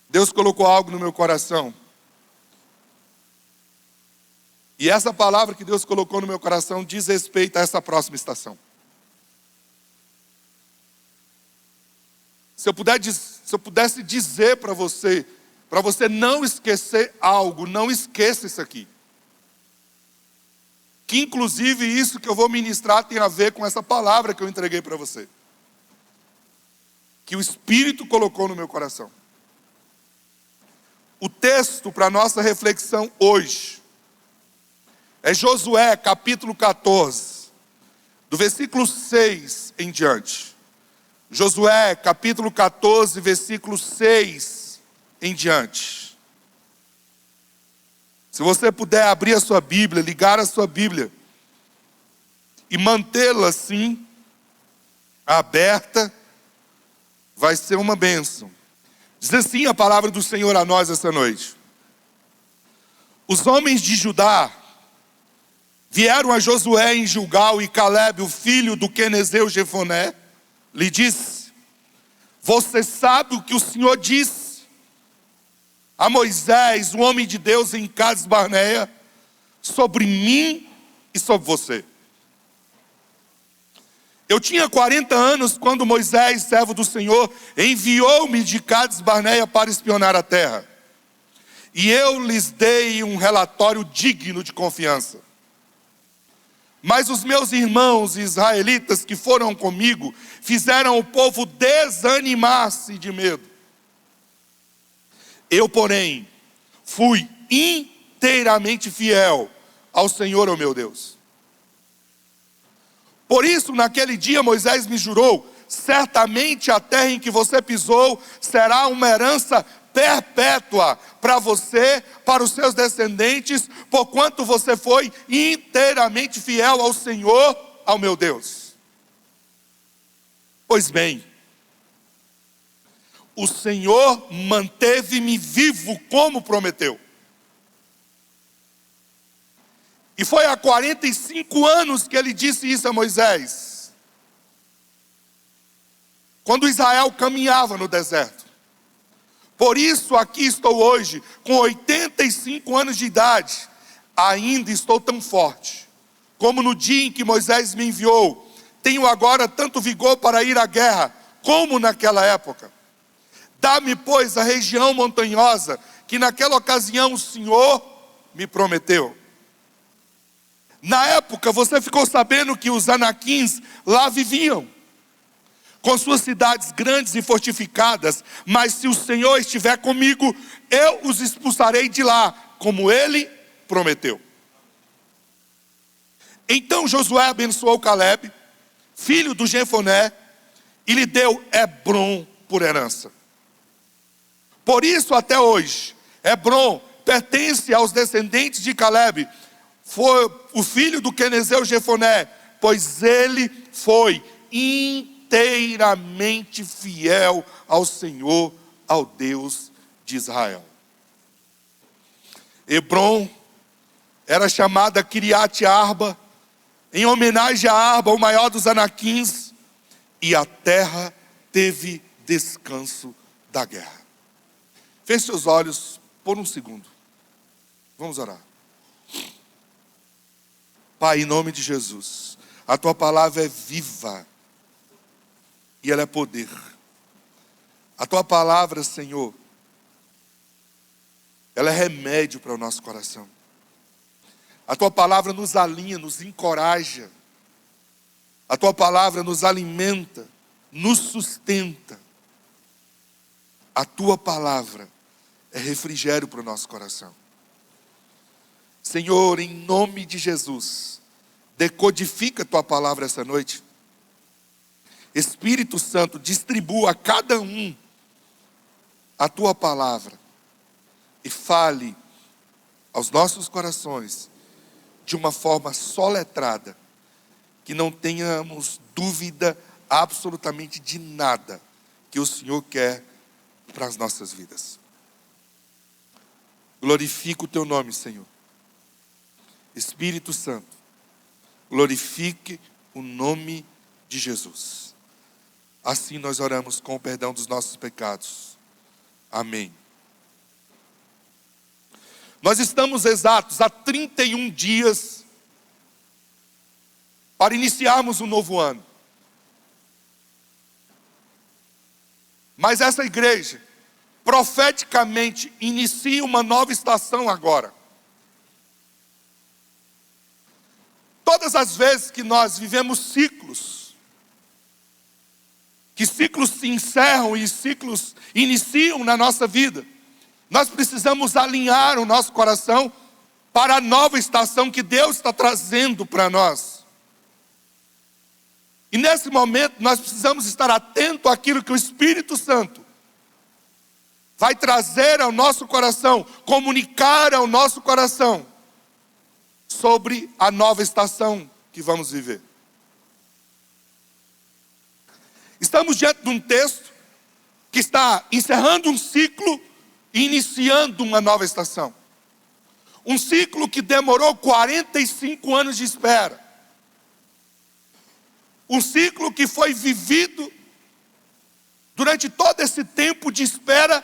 Deus colocou algo no meu coração. E essa palavra que Deus colocou no meu coração diz respeito a essa próxima estação. Se eu pudesse dizer para você não esquecer algo, não esqueça isso aqui. Que inclusive isso que eu vou ministrar tem a ver com essa palavra que eu entreguei para você. Que o Espírito colocou no meu coração. O texto para a nossa reflexão hoje é Josué capítulo 14, do versículo 6 em diante. Josué capítulo 14, versículo 6 em diante. Se você puder abrir a sua Bíblia, ligar a sua Bíblia e mantê-la assim, aberta, vai ser uma bênção. Diz assim a palavra do Senhor a nós essa noite. Os homens de Judá vieram a Josué em Gilgal, e Calebe, o filho do quenezeu Jefoné, lhe disse: você sabe o que o Senhor disse a Moisés, o homem de Deus, em Cades Barneia, sobre mim e sobre você. Eu tinha 40 anos quando Moisés, servo do Senhor, enviou-me de Cades Barneia para espionar a terra. E eu lhes dei um relatório digno de confiança. Mas os meus irmãos israelitas que foram comigo fizeram o povo desanimar-se de medo. Eu, porém, fui inteiramente fiel ao Senhor, o meu Deus. Por isso, naquele dia, Moisés me jurou: certamente a terra em que você pisou será uma herança perpétua para você, para os seus descendentes, porquanto você foi inteiramente fiel ao Senhor, ao meu Deus. Pois bem, o Senhor manteve-me vivo como prometeu. E foi há 45 anos que ele disse isso a Moisés, quando Israel caminhava no deserto. Por isso aqui estou hoje, com 85 anos de idade, ainda estou tão forte, como no dia em que Moisés me enviou. Tenho agora tanto vigor para ir à guerra, como naquela época. Dá-me, pois, a região montanhosa, que naquela ocasião o Senhor me prometeu. Na época, você ficou sabendo que os anaquins lá viviam, com suas cidades grandes e fortificadas. Mas se o Senhor estiver comigo, eu os expulsarei de lá, como Ele prometeu. Então Josué abençoou Calebe, filho do Jefoné, e lhe deu Hebrom por herança. Por isso até hoje, Hebrom pertence aos descendentes de Calebe, foi o filho do quenezeu Jefoné, pois ele foi inteiramente fiel ao Senhor, ao Deus de Israel. Hebrom era chamada Kiriat Arba, em homenagem a Arba, o maior dos anaquins, e a terra teve descanso da guerra. Feche seus olhos por um segundo. Vamos orar. Pai, em nome de Jesus, a Tua palavra é viva e ela é poder. A Tua palavra, Senhor, ela é remédio para o nosso coração. A Tua palavra nos alinha, nos encoraja. A Tua palavra nos alimenta, nos sustenta. A Tua palavra é refrigério para o nosso coração. Senhor, em nome de Jesus, decodifica a Tua palavra essa noite. Espírito Santo, distribua a cada um a Tua palavra e fale aos nossos corações de uma forma soletrada, que não tenhamos dúvida absolutamente de nada que o Senhor quer para as nossas vidas. Glorifica o Teu nome, Senhor. Espírito Santo, glorifique o nome de Jesus. Assim nós oramos com o perdão dos nossos pecados. Amém Nós estamos exatos há 31 dias para iniciarmos um novo ano. Mas essa igreja profeticamente inicia uma nova estação agora. Todas as vezes que nós vivemos ciclos, que ciclos se encerram e ciclos iniciam na nossa vida, nós precisamos alinhar o nosso coração para a nova estação que Deus está trazendo para nós. E nesse momento nós precisamos estar atentos àquilo que o Espírito Santo vai trazer ao nosso coração, comunicar ao nosso coração sobre a nova estação que vamos viver. Estamos diante de um texto que está encerrando um ciclo e iniciando uma nova estação. Um ciclo que demorou 45 anos de espera. Um ciclo que foi vivido durante todo esse tempo de espera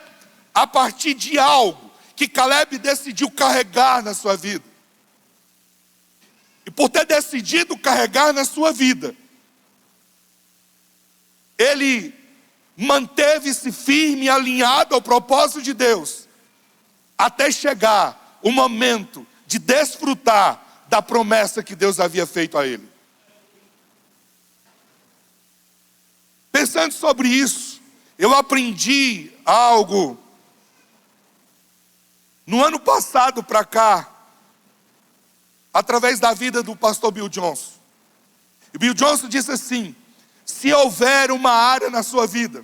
a partir de algo que Caleb decidiu carregar na sua vida. E por ter decidido carregar na sua vida, ele manteve-se firme e alinhado ao propósito de Deus, até chegar o momento de desfrutar da promessa que Deus havia feito a ele. Pensando sobre isso, eu aprendi algo no ano passado para cá, através da vida do pastor Bill Johnson. E Bill Johnson disse assim: se houver uma área na sua vida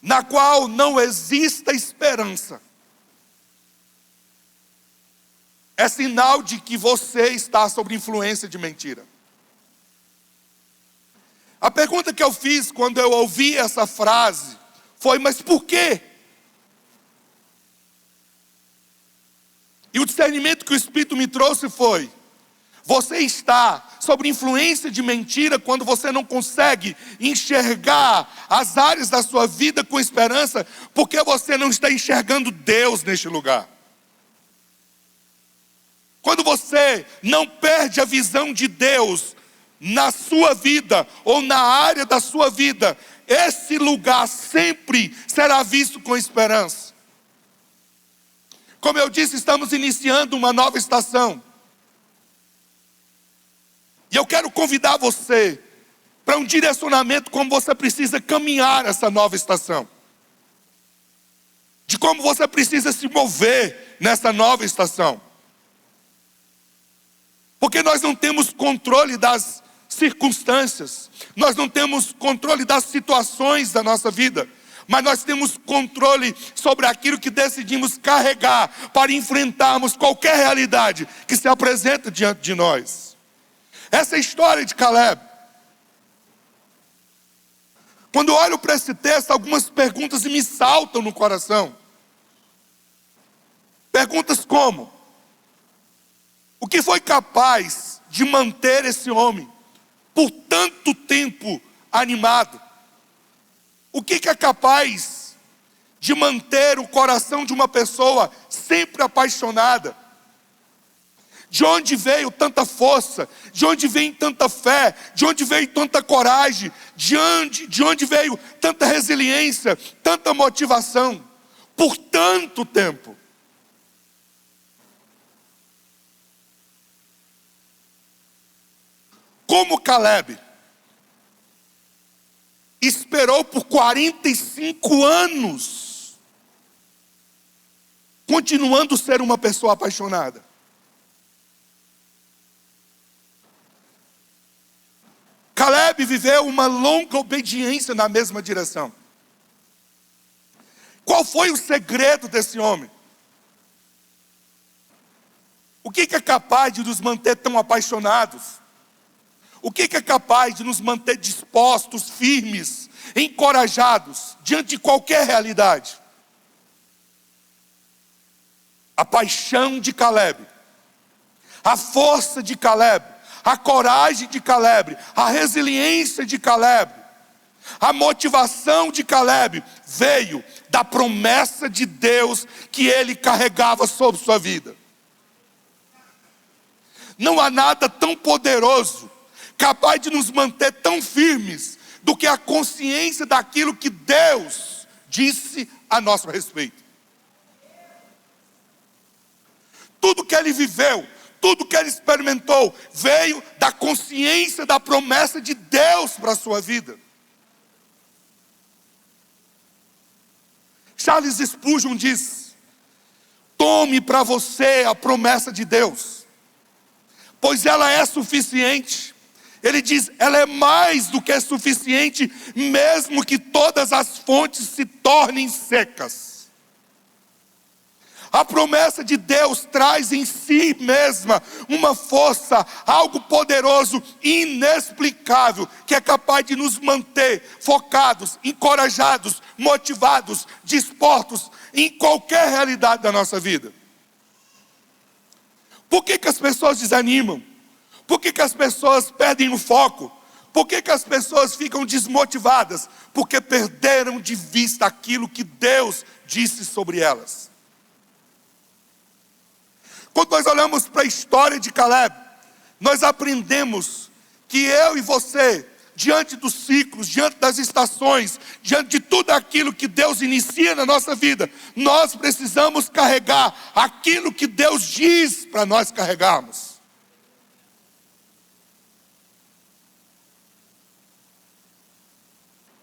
na qual não exista esperança, é sinal de que você está sob influência de mentira. A pergunta que eu fiz quando eu ouvi essa frase foi: mas por quê? E o discernimento que o Espírito me trouxe foi: você está sob influência de mentira quando você não consegue enxergar as áreas da sua vida com esperança, porque você não está enxergando Deus neste lugar. Quando você não perde a visão de Deus na sua vida ou na área da sua vida, esse lugar sempre será visto com esperança. Como eu disse, estamos iniciando uma nova estação. E eu quero convidar você para um direcionamento como você precisa caminhar essa nova estação. De como você precisa se mover nessa nova estação. Porque nós não temos controle das circunstâncias, nós não temos controle das situações da nossa vida, mas nós temos controle sobre aquilo que decidimos carregar para enfrentarmos qualquer realidade que se apresenta diante de nós. Essa é a história de Caleb. Quando eu olho para esse texto, algumas perguntas me saltam no coração. Perguntas como: o que foi capaz de manter esse homem por tanto tempo animado? O que é capaz de manter o coração de uma pessoa sempre apaixonada? De onde veio tanta força? De onde vem tanta fé? De onde veio tanta coragem? De onde veio tanta resiliência, tanta motivação? Por tanto tempo. Como Caleb esperou por 45 anos, continuando a ser uma pessoa apaixonada. Caleb viveu uma longa obediência na mesma direção. Qual foi o segredo desse homem? O que é capaz de nos manter tão apaixonados? O que é capaz de nos manter dispostos, firmes, encorajados, diante de qualquer realidade? A paixão de Caleb, a força de Caleb, a coragem de Caleb, a resiliência de Caleb, a motivação de Caleb veio da promessa de Deus que ele carregava sobre sua vida. Não há nada tão poderoso, capaz de nos manter tão firmes, do que a consciência daquilo que Deus disse a nosso respeito. Tudo que ele viveu, tudo que ele experimentou, veio da consciência da promessa de Deus para a sua vida. Charles Spurgeon diz: tome para você a promessa de Deus, pois ela é suficiente. Ele diz, ela é mais do que suficiente, mesmo que todas as fontes se tornem secas. A promessa de Deus traz em si mesma uma força, algo poderoso, inexplicável, que é capaz de nos manter focados, encorajados, motivados, dispostos em qualquer realidade da nossa vida. Por que as pessoas desanimam? Por que as pessoas perdem o foco? Por que as pessoas ficam desmotivadas? Porque perderam de vista aquilo que Deus disse sobre elas. Quando nós olhamos para a história de Caleb, nós aprendemos que eu e você, diante dos ciclos, diante das estações, diante de tudo aquilo que Deus inicia na nossa vida, nós precisamos carregar aquilo que Deus diz para nós carregarmos.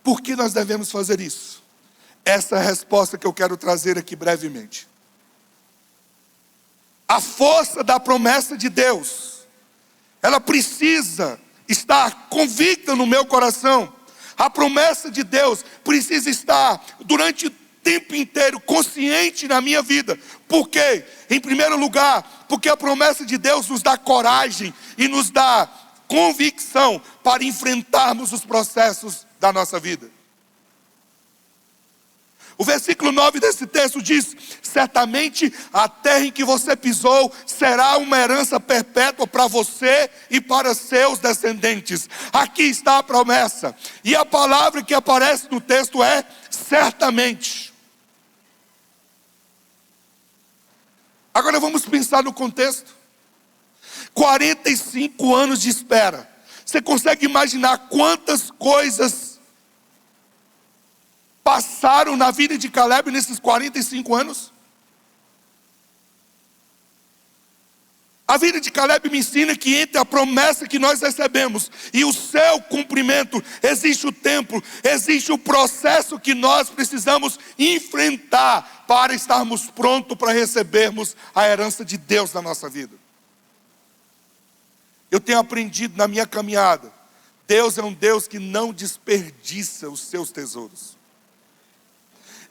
Por que nós devemos fazer isso? Essa é a resposta que eu quero trazer aqui brevemente. A força da promessa de Deus, ela precisa estar convicta no meu coração. A promessa de Deus precisa estar durante o tempo inteiro consciente na minha vida. Por quê? Em primeiro lugar, porque a promessa de Deus nos dá coragem e nos dá convicção para enfrentarmos os processos da nossa vida. O versículo 9 desse texto diz: certamente a terra em que você pisou será uma herança perpétua para você e para seus descendentes. Aqui está a promessa. E a palavra que aparece no texto é certamente. Agora vamos pensar no contexto. 45 anos de espera. Você consegue imaginar quantas coisas passaram na vida de Caleb nesses 45 anos? A vida de Caleb me ensina que entre a promessa que nós recebemos e o seu cumprimento, existe o tempo, existe o processo que nós precisamos enfrentar para estarmos prontos para recebermos a herança de Deus na nossa vida. Eu tenho aprendido na minha caminhada, Deus é um Deus que não desperdiça os seus tesouros.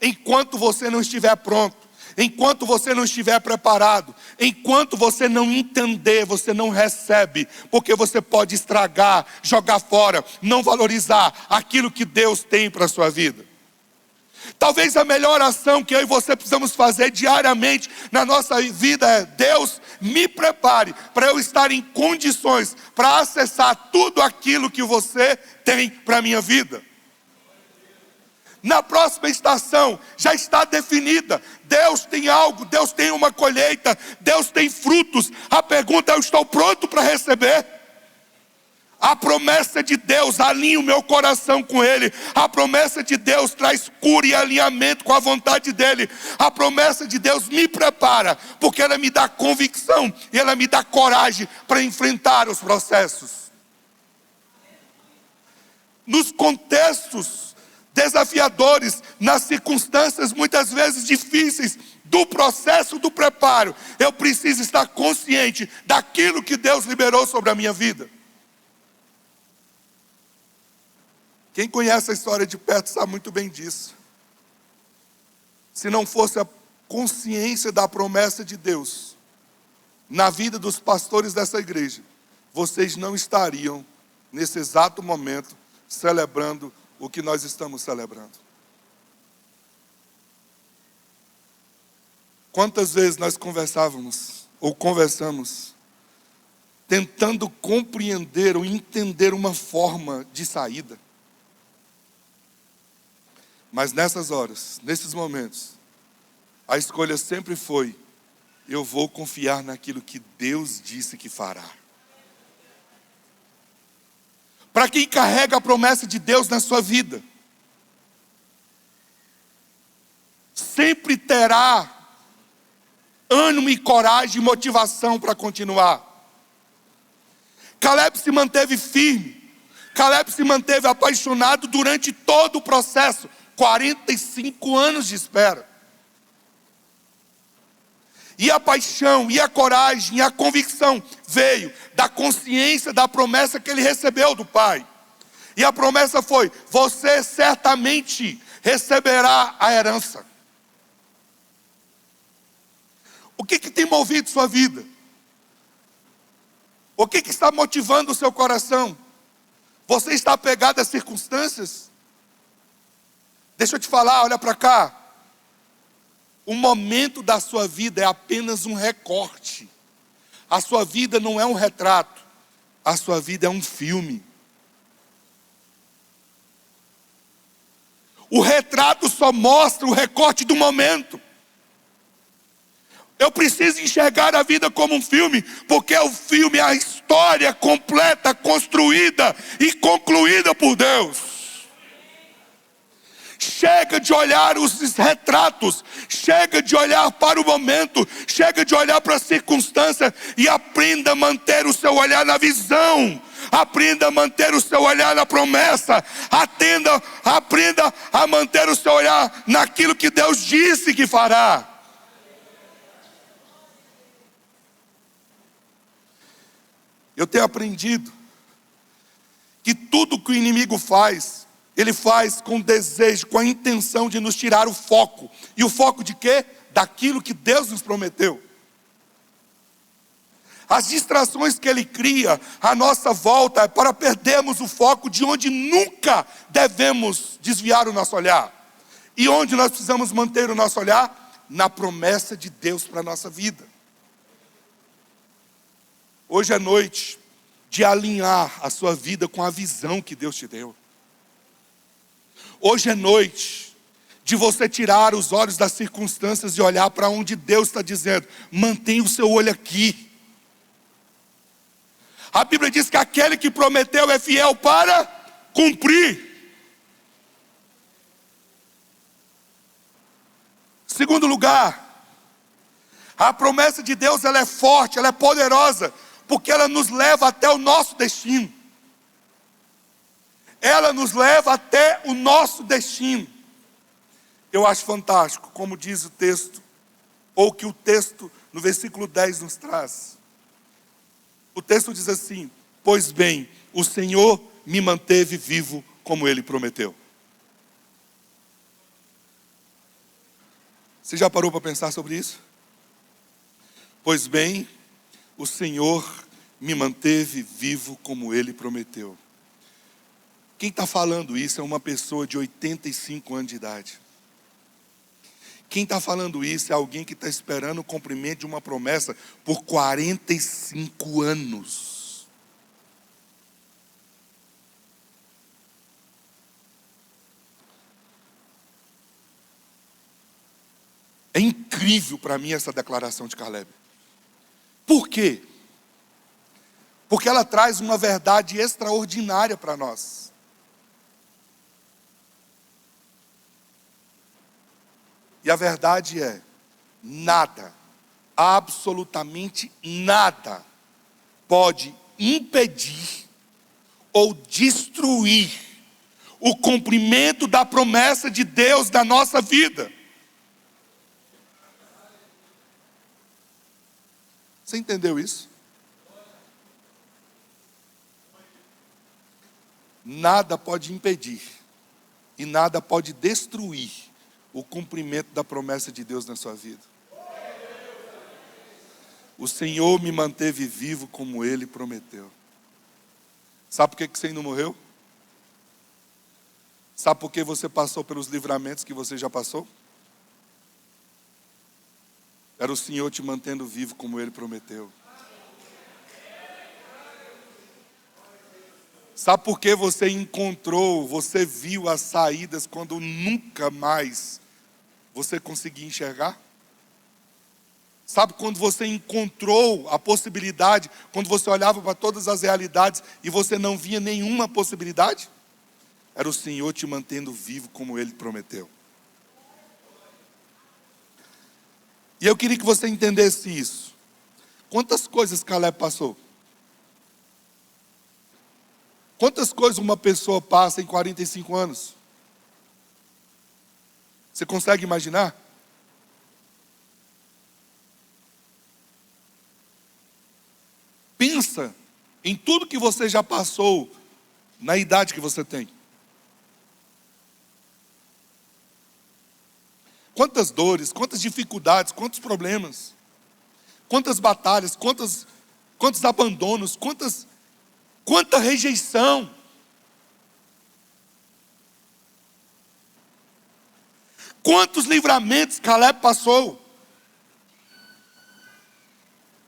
Enquanto você não estiver pronto, enquanto você não estiver preparado, enquanto você não entender, você não recebe, porque você pode estragar, jogar fora, não valorizar aquilo que Deus tem para a sua vida. Talvez a melhor ação que eu e você precisamos fazer diariamente na nossa vida é: Deus, me prepare para eu estar em condições para acessar tudo aquilo que você tem para a minha vida. Na próxima estação já está definida. Deus tem algo, Deus tem uma colheita, Deus tem frutos. A pergunta é: eu estou pronto para receber? A promessa de Deus alinha o meu coração com Ele. A promessa de Deus traz cura e alinhamento com a vontade dEle. A promessa de Deus me prepara, porque ela me dá convicção e ela me dá coragem para enfrentar os processos. Nos contextos desafiadores, nas circunstâncias muitas vezes difíceis do processo do preparo, eu preciso estar consciente daquilo que Deus liberou sobre a minha vida. Quem conhece a história de perto sabe muito bem disso. Se não fosse a consciência da promessa de Deus na vida dos pastores dessa igreja, vocês não estariam nesse exato momento celebrando o que nós estamos celebrando. Quantas vezes nós conversávamos ou conversamos tentando compreender ou entender uma forma de saída? Mas nessas horas, nesses momentos, a escolha sempre foi: eu vou confiar naquilo que Deus disse que fará. Para quem carrega a promessa de Deus na sua vida, sempre terá ânimo e coragem e motivação para continuar. Caleb se manteve firme. Caleb se manteve apaixonado durante todo o processo. 45 anos de espera. E a paixão, e a coragem, e a convicção veio da consciência da promessa que ele recebeu do Pai. E a promessa foi: você certamente receberá a herança. O que tem movido sua vida? O que está motivando o seu coração? Você está apegado às circunstâncias? Deixa eu te falar, olha para cá. O momento da sua vida é apenas um recorte. A sua vida não é um retrato. A sua vida é um filme. O retrato só mostra o recorte do momento. Eu preciso enxergar a vida como um filme, porque o filme é a história completa, construída e concluída por Deus. Chega de olhar os retratos, chega de olhar para o momento, chega de olhar para a circunstância e aprenda a manter o seu olhar na visão. Aprenda a manter o seu olhar na promessa. Aprenda a manter o seu olhar naquilo que Deus disse que fará. Eu tenho aprendido que tudo que o inimigo faz, ele faz com desejo, com a intenção de nos tirar o foco. E o foco de quê? Daquilo que Deus nos prometeu. As distrações que ele cria à nossa volta é para perdermos o foco de onde nunca devemos desviar o nosso olhar. E onde nós precisamos manter o nosso olhar? Na promessa de Deus para a nossa vida. Hoje é noite de alinhar a sua vida com a visão que Deus te deu. Hoje é noite de você tirar os olhos das circunstâncias e olhar para onde Deus está dizendo: mantenha o seu olho aqui. A Bíblia diz que aquele que prometeu é fiel para cumprir. Segundo lugar, a promessa de Deus, ela é forte, ela é poderosa, porque ela nos leva até o nosso destino. Ela nos leva até o nosso destino. Eu acho fantástico, como diz o texto, ou que o texto no versículo 10 nos traz. O texto diz assim: pois bem, o Senhor me manteve vivo como Ele prometeu. Você já parou para pensar sobre isso? Pois bem, o Senhor me manteve vivo como Ele prometeu. Quem está falando isso é uma pessoa de 85 anos de idade. Quem está falando isso é alguém que está esperando o cumprimento de uma promessa por 45 anos. É incrível para mim essa declaração de Caleb. Por quê? Porque ela traz uma verdade extraordinária para nós. E a verdade é: nada, absolutamente nada, pode impedir ou destruir o cumprimento da promessa de Deus na nossa vida. Você entendeu isso? Nada pode impedir e nada pode destruir o cumprimento da promessa de Deus na sua vida. O Senhor me manteve vivo como Ele prometeu. Sabe por que você ainda não morreu? Sabe por que você passou pelos livramentos que você já passou? Era o Senhor te mantendo vivo como Ele prometeu. Sabe por que você encontrou, você viu as saídas quando nunca mais você conseguia enxergar? Sabe quando você encontrou a possibilidade, quando você olhava para todas as realidades e você não via nenhuma possibilidade? Era o Senhor te mantendo vivo como Ele prometeu. E eu queria que você entendesse isso. Quantas coisas Caleb passou? Quantas coisas uma pessoa passa em 45 anos? Você consegue imaginar? Pensa em tudo que você já passou na idade que você tem. Quantas dores, quantas dificuldades, quantos problemas, quantas batalhas, quantos abandonos, quanta rejeição. Quantos livramentos Caleb passou.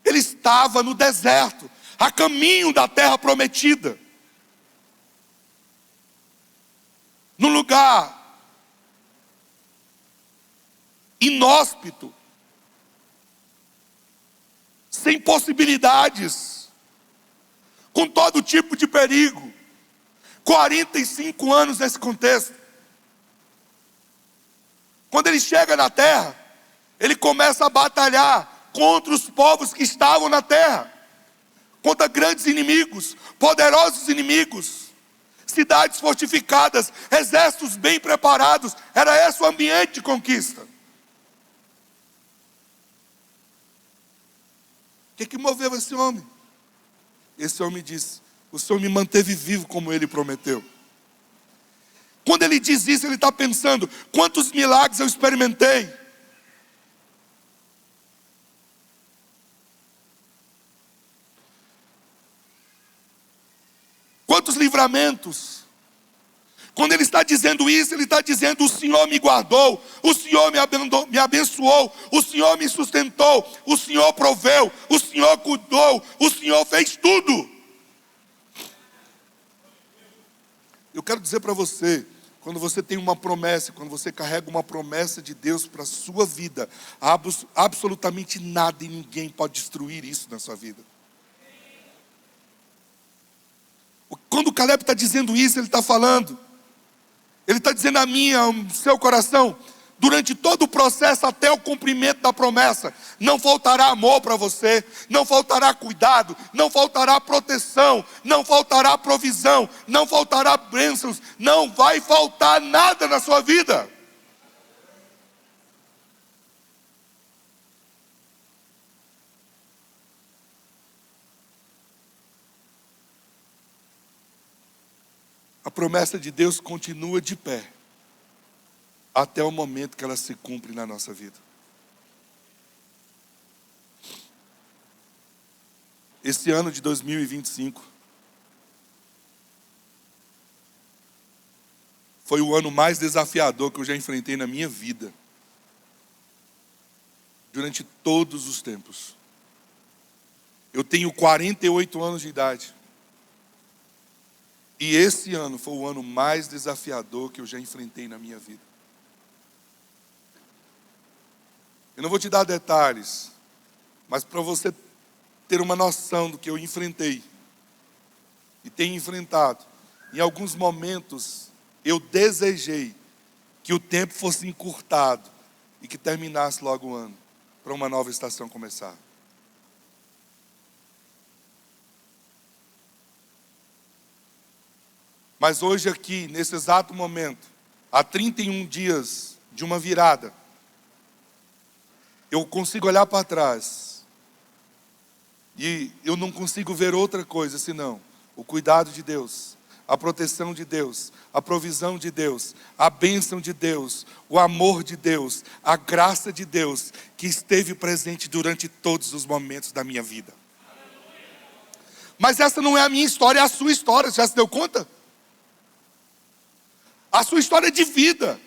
Ele estava no deserto, a caminho da terra prometida. Num lugar inóspito, sem possibilidades, com todo tipo de perigo. 45 anos nesse contexto. Quando ele chega na terra, ele começa a batalhar contra os povos que estavam na terra, contra grandes inimigos, poderosos inimigos, cidades fortificadas, exércitos bem preparados. Era esse o ambiente de conquista. O que moveu esse homem? Esse homem disse: o Senhor me manteve vivo como Ele prometeu. Quando ele diz isso, ele está pensando: quantos milagres eu experimentei? Quantos livramentos? Quando ele está dizendo isso, ele está dizendo: o Senhor me guardou, o Senhor me abençoou, o Senhor me sustentou, o Senhor proveu, o Senhor cuidou, o Senhor fez tudo. Eu quero dizer para você, quando você tem uma promessa, quando você carrega uma promessa de Deus para a sua vida, absolutamente nada e ninguém pode destruir isso na sua vida. Quando o Caleb está dizendo isso, ele está falando, ele está dizendo a mim, ao seu coração: durante todo o processo até o cumprimento da promessa, não faltará amor para você, não faltará cuidado, não faltará proteção, não faltará provisão, não faltará bênçãos, não vai faltar nada na sua vida. A promessa de Deus continua de pé até o momento que ela se cumpre na nossa vida. Esse ano de 2025 foi o ano mais desafiador que eu já enfrentei na minha vida, durante todos os tempos. Eu tenho 48 anos de idade. E esse ano foi o ano mais desafiador que eu já enfrentei na minha vida. Eu não vou te dar detalhes, mas para você ter uma noção do que eu enfrentei e tenho enfrentado, em alguns momentos eu desejei que o tempo fosse encurtado e que terminasse logo o ano, para uma nova estação começar. Mas hoje aqui, nesse exato momento, há 31 dias de uma virada, eu consigo olhar para trás e eu não consigo ver outra coisa senão o cuidado de Deus, a proteção de Deus, a provisão de Deus, a bênção de Deus, o amor de Deus, a graça de Deus que esteve presente durante todos os momentos da minha vida. Mas essa não é a minha história, é a sua história. Você já se deu conta? A sua história é de vida.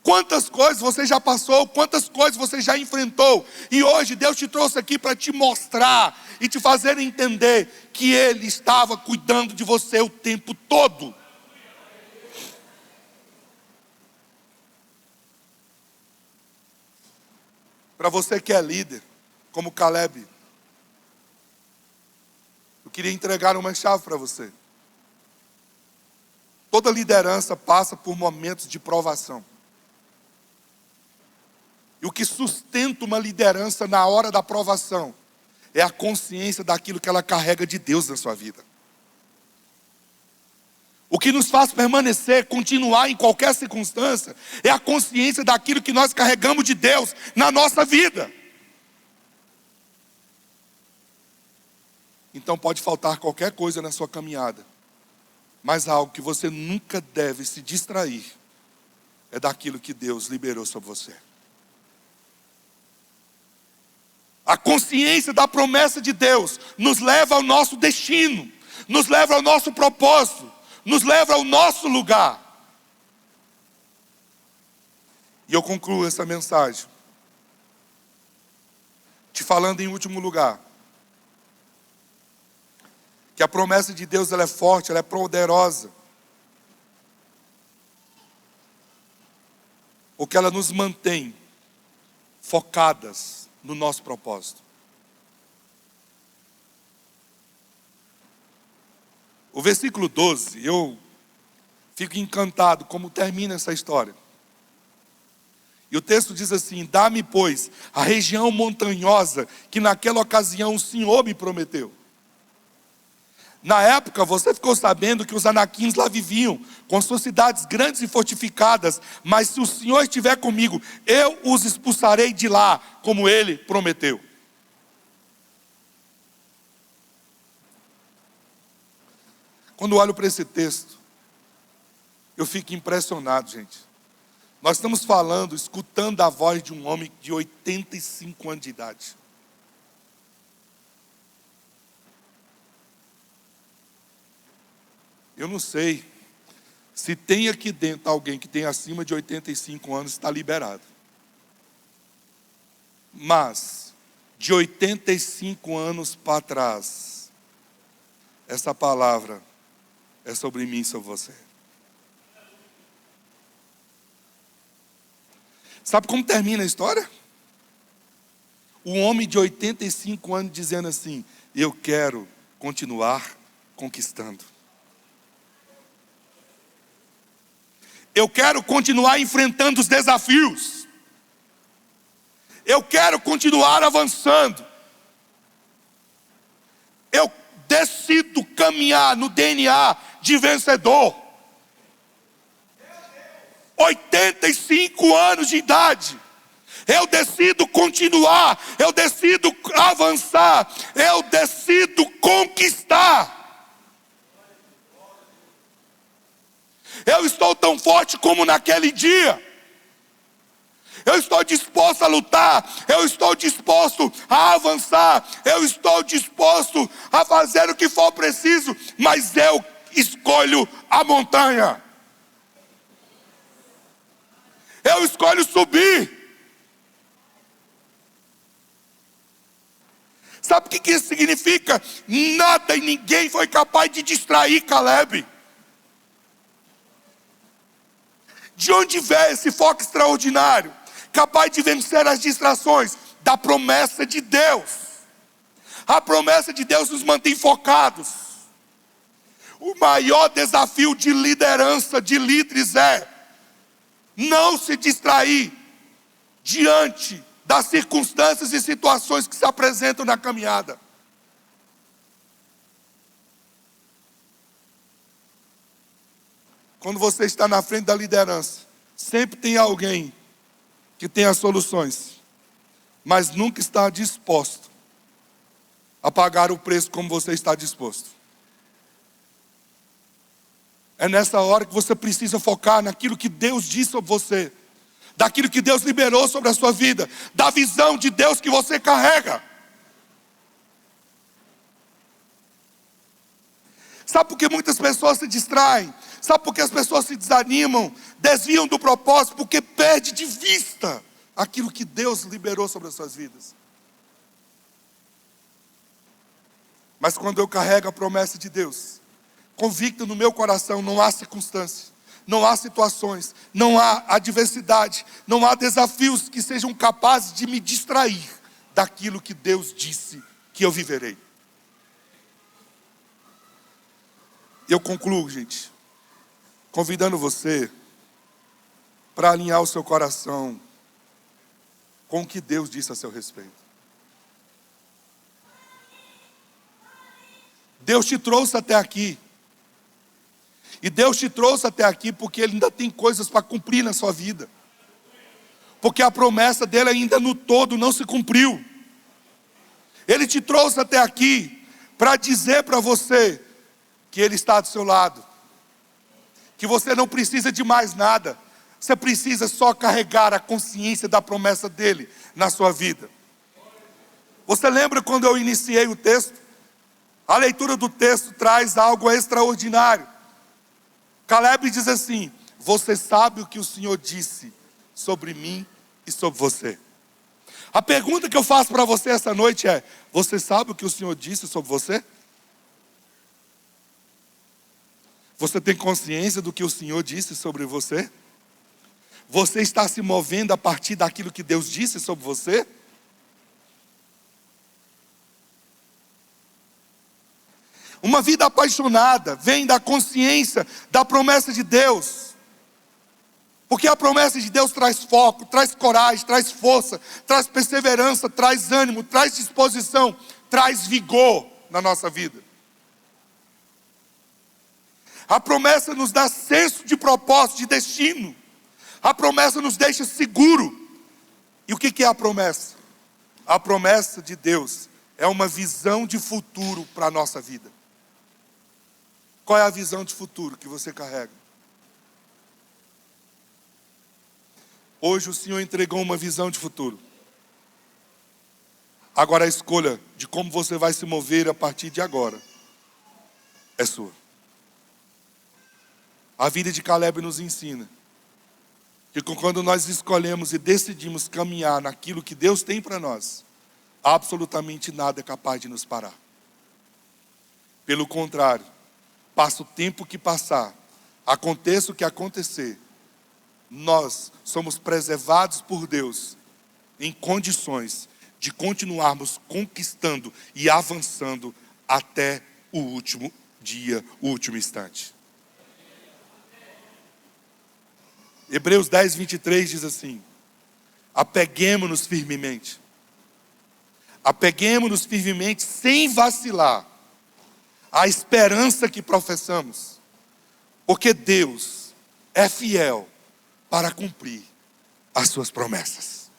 Quantas coisas você já passou, quantas coisas você já enfrentou. E hoje Deus te trouxe aqui para te mostrar e te fazer entender que Ele estava cuidando de você o tempo todo. Para você que é líder, como Caleb, eu queria entregar uma chave para você. Toda liderança passa por momentos de provação. E o que sustenta uma liderança na hora da provação é a consciência daquilo que ela carrega de Deus na sua vida. O que nos faz permanecer, continuar em qualquer circunstância, é a consciência daquilo que nós carregamos de Deus na nossa vida. Então pode faltar qualquer coisa na sua caminhada, mas algo que você nunca deve se distrair é daquilo que Deus liberou sobre você. A consciência da promessa de Deus nos leva ao nosso destino, nos leva ao nosso propósito, nos leva ao nosso lugar. E eu concluo essa mensagem te falando em último lugar, que a promessa de Deus ela é forte, ela é poderosa, porque ela nos mantém focadas no nosso propósito. O versículo 12, eu fico encantado como termina essa história. E o texto diz assim: dá-me, pois, a região montanhosa que naquela ocasião o Senhor me prometeu. Na época, você ficou sabendo que os anaquins lá viviam, com suas cidades grandes e fortificadas, mas se o Senhor estiver comigo, eu os expulsarei de lá, como Ele prometeu. Quando olho para esse texto, eu fico impressionado, gente. Nós estamos falando, escutando a voz de um homem de 85 anos de idade. Eu não sei se tem aqui dentro alguém que tem acima de 85 anos, está liberado. Mas, de 85 anos para trás, essa palavra é sobre mim e sobre você. Sabe como termina a história? Um homem de 85 anos dizendo assim: eu quero continuar conquistando. Eu quero continuar enfrentando os desafios. Eu quero continuar avançando. Eu decido caminhar no DNA de vencedor. 85 anos de idade. Eu decido continuar. Eu decido avançar. Eu decido conquistar. Eu estou tão forte como naquele dia. Eu estou disposto a lutar. Eu estou disposto a avançar. Eu estou disposto a fazer o que for preciso. Mas eu escolho a montanha. Eu escolho subir. Sabe o que isso significa? Nada e ninguém foi capaz de distrair Caleb. De onde veio esse foco extraordinário? Capaz de vencer as distrações da promessa de Deus. A promessa de Deus nos mantém focados. O maior desafio de liderança, de líderes é não se distrair diante das circunstâncias e situações que se apresentam na caminhada. Quando você está na frente da liderança, sempre tem alguém que tem as soluções, mas nunca está disposto a pagar o preço como você está disposto. É nessa hora que você precisa focar naquilo que Deus disse sobre você, daquilo que Deus liberou sobre a sua vida, da visão de Deus que você carrega. Sabe por que muitas pessoas se distraem? Sabe por que as pessoas se desanimam, desviam do propósito? Porque perde de vista aquilo que Deus liberou sobre as suas vidas. Mas quando eu carrego a promessa de Deus, convicto no meu coração, não há circunstâncias, não há situações, não há adversidade, não há desafios que sejam capazes de me distrair daquilo que Deus disse que eu viverei. E eu concluo, gente, convidando você para alinhar o seu coração com o que Deus disse a seu respeito. Deus te trouxe até aqui. E Deus te trouxe até aqui porque Ele ainda tem coisas para cumprir na sua vida. Porque a promessa dele ainda no todo não se cumpriu. Ele te trouxe até aqui para dizer para você que Ele está do seu lado. Que você não precisa de mais nada. Você precisa só carregar a consciência da promessa dele na sua vida. Você lembra quando eu iniciei o texto? A leitura do texto traz algo extraordinário. Caleb diz assim: você sabe o que o Senhor disse sobre mim e sobre você. A pergunta que eu faço para você essa noite é: você sabe o que o Senhor disse sobre você? Você tem consciência do que o Senhor disse sobre você? Você está se movendo a partir daquilo que Deus disse sobre você? Uma vida apaixonada vem da consciência da promessa de Deus. Porque a promessa de Deus traz foco, traz coragem, traz força, traz perseverança, traz ânimo, traz disposição, traz vigor na nossa vida. A promessa nos dá senso de propósito, de destino. A promessa nos deixa seguro. E o que é a promessa? A promessa de Deus é uma visão de futuro para a nossa vida. Qual é a visão de futuro que você carrega? Hoje o Senhor entregou uma visão de futuro. Agora a escolha de como você vai se mover a partir de agora é sua. A vida de Caleb nos ensina que quando nós escolhemos e decidimos caminhar naquilo que Deus tem para nós, absolutamente nada é capaz de nos parar. Pelo contrário, passa o tempo que passar, aconteça o que acontecer, nós somos preservados por Deus em condições de continuarmos conquistando e avançando até o último dia, o último instante. Hebreus 10, 23 diz assim: apeguemo-nos firmemente. Apeguemo-nos firmemente sem vacilar a esperança que professamos, porque Deus é fiel para cumprir as suas promessas.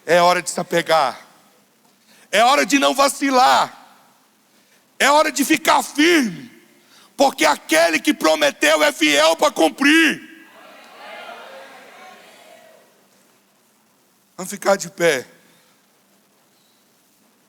É hora de se apegar, é hora de não vacilar, é hora de ficar firme, porque aquele que prometeu é fiel para cumprir. Vamos ficar de pé.